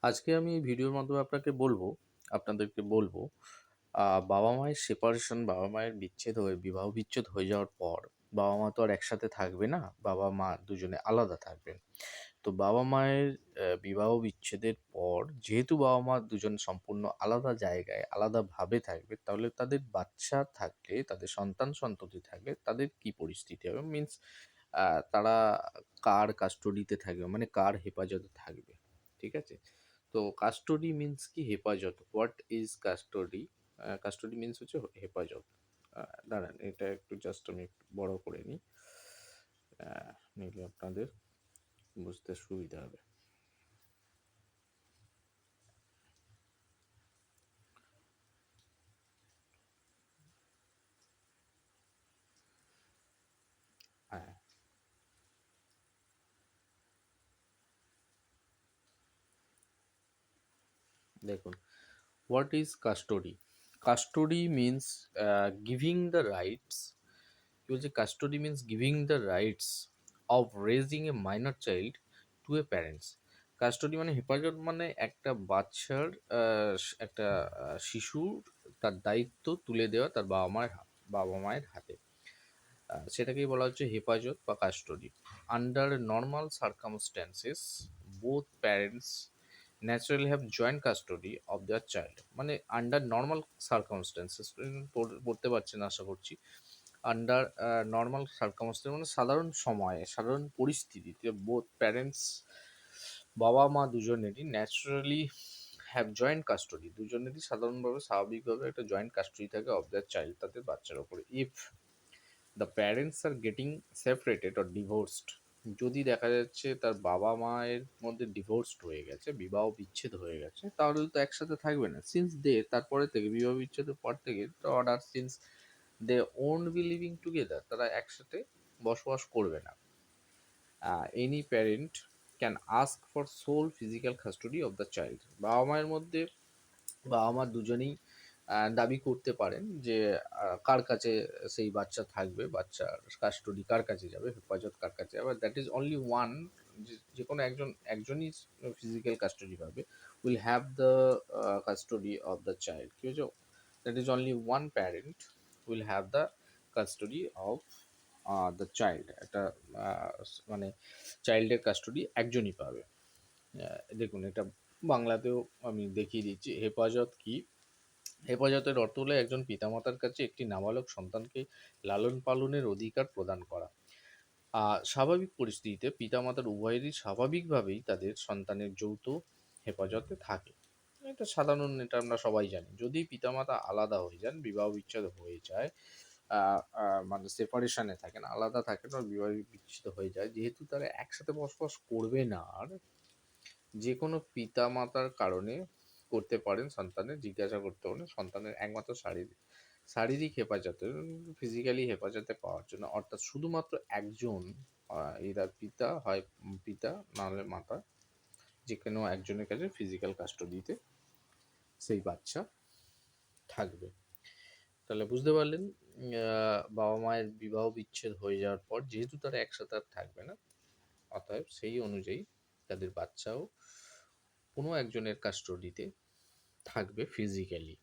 আজকে আমি এই ভিডিওর মাধ্যমে আপনাদেরকে বলবো বাবা মায়ের সেপারেশন, বাবা মায়ের বিবাহ বিচ্ছেদ হয়ে যাওয়ার পর বাবা মা তো আর একসাথে থাকবে না, বাবা মা দুজনে আলাদা থাকবেন। তো বাবা মায়ের বিবাহ বিচ্ছেদের পর যেহেতু বাবা মা দুজন সম্পূর্ণ আলাদা জায়গায় আলাদাভাবে থাকবে, তাহলে তাদের বাচ্চা থাকলে, তাদের সন্ততি থাকলে তাদের কি পরিস্থিতি হবে, মিন্স তারা কার কাস্টডিতে থাকবে, মানে কার হেফাজতে থাকবে। ঠিক আছে? তো কাস্টডি মিন্স কি, হেফাজত। What is custody? Custody means হচ্ছে হেফাজত। দাঁড়ান, এটা একটু জাস্ট আমি একটু বড় করে নিই, নিলে আপনাদের বুঝতে সুবিধা হবে। হ্যাঁ, দেখুন, what is custody? Custody means giving the rights. কি বলছে? Custody means giving the rights of raising a minor child to a parents. Custody মানে হেফাজত, মানে একটা বাচ্চার একটা শিশুর তার দায়িত্ব তুলে দেওয়া তার বাবা মায়ের হাতে। সেটাকেই বলা হচ্ছে হেফাজত বা custody. Under normal circumstances both parents naturally have joint custody of their child. মানে আন্ডার নর্মাল সার্কামস্ট্যান্সেস, পড়তে পারছেন আশা করছি। আন্ডার নর্মাল সার্কামস্ট্যান্স মানে সাধারণ সময়ে, সাধারণ পরিস্থিতিতে বোথ প্যারেন্টস, বাবা মা দুজনেরই ন্যাচারালি হ্যাভ জয়েন্ট কাস্টডি, দুজনেরই সাধারণভাবে স্বাভাবিকভাবে একটা জয়েন্ট কাস্টডি থাকে অফ দ্যার চাইল্ড, তাদের বাচ্চার ওপরে। If the parents are getting separated or divorced, যদি দেখা যাচ্ছে তার বাবা মায়ের মধ্যে ডিভোর্সড হয়ে গেছে, বিবাহ বিচ্ছেদ হয়ে গেছে, তাহলে তো একসাথে থাকবে না। সিন্স দে, তারপরে থেকে বিবাহ বিচ্ছেদের পর থেকে order, since they won't be living together, তারা একসাথে বসবাস করবে না। Any parent can ask for sole physical custody of the child. বাবা মায়ের মধ্যে বাবা মা দুজনেই দাবি করতে পারেন যে কার কাছে সেই বাচ্চা থাকবে, বাচ্চার কাস্টডি কার কাছে যাবে, হেফাজত কার কাছে যাবে। দ্যাট ইজ অনলি ওয়ান, যে কোনো একজনই ফিজিক্যাল কাস্টডি পাবে, will have the custody of the child. কি হয়েছে? That is only one parent will have the custody of the child. একটা মানে চাইল্ডের কাস্টডি একজনই পাবে। দেখুন, এটা বাংলাতেও আমি দেখিয়ে দিচ্ছি। হেফাজত কি? হেফাজতের অর্থ হলো একজন পিতামাতার কাছে একটি নাবালক সন্তানকে লালন পালনের অধিকার প্রদান করা। স্বাভাবিক পরিস্থিতিতে পিতামাতার উভয়েরই স্বাভাবিকভাবেই তাদের সন্তানের যৌথ হেফাজতে থাকে। এটা সাধারণ, এটা আমরা সবাই জানি। যদি পিতামাতা আলাদা হয়ে যান, বিবাহ বিচ্ছেদ হয়ে যায়, মানে সেপারেশনে থাকেন, আলাদা থাকেন, আর বিবাহ বিচ্ছেদ হয়ে যায়, যেহেতু তারা একসাথে বসবাস করবে না আর, যে কোনো পিতামাতার কারণে করতে পারেন, সন্তানের জিজ্ঞাসা করতে পারেন সন্তানের একমাত্র শারীরিক হেফাজতে, ফিজিক্যালি হেফাজতে পাওয়ার জন্য, অর্থাৎ শুধুমাত্র একজন, এরা পিতা হয়, পিতা নাহলে মাতা, যে কোনো একজনের কাছে ফিজিক্যাল কাস্টডিতে সেই বাচ্চা থাকবে। তাহলে বুঝতে পারলেন, বাবা মায়ের বিবাহ বিচ্ছেদ হয়ে যাওয়ার পর যেহেতু তারা একসাথে আর থাকবে না, অতএব সেই অনুযায়ী তাদের বাচ্চাও কোনো একজনের কাস্টডিতে থাকবে ফিজিক্যালি।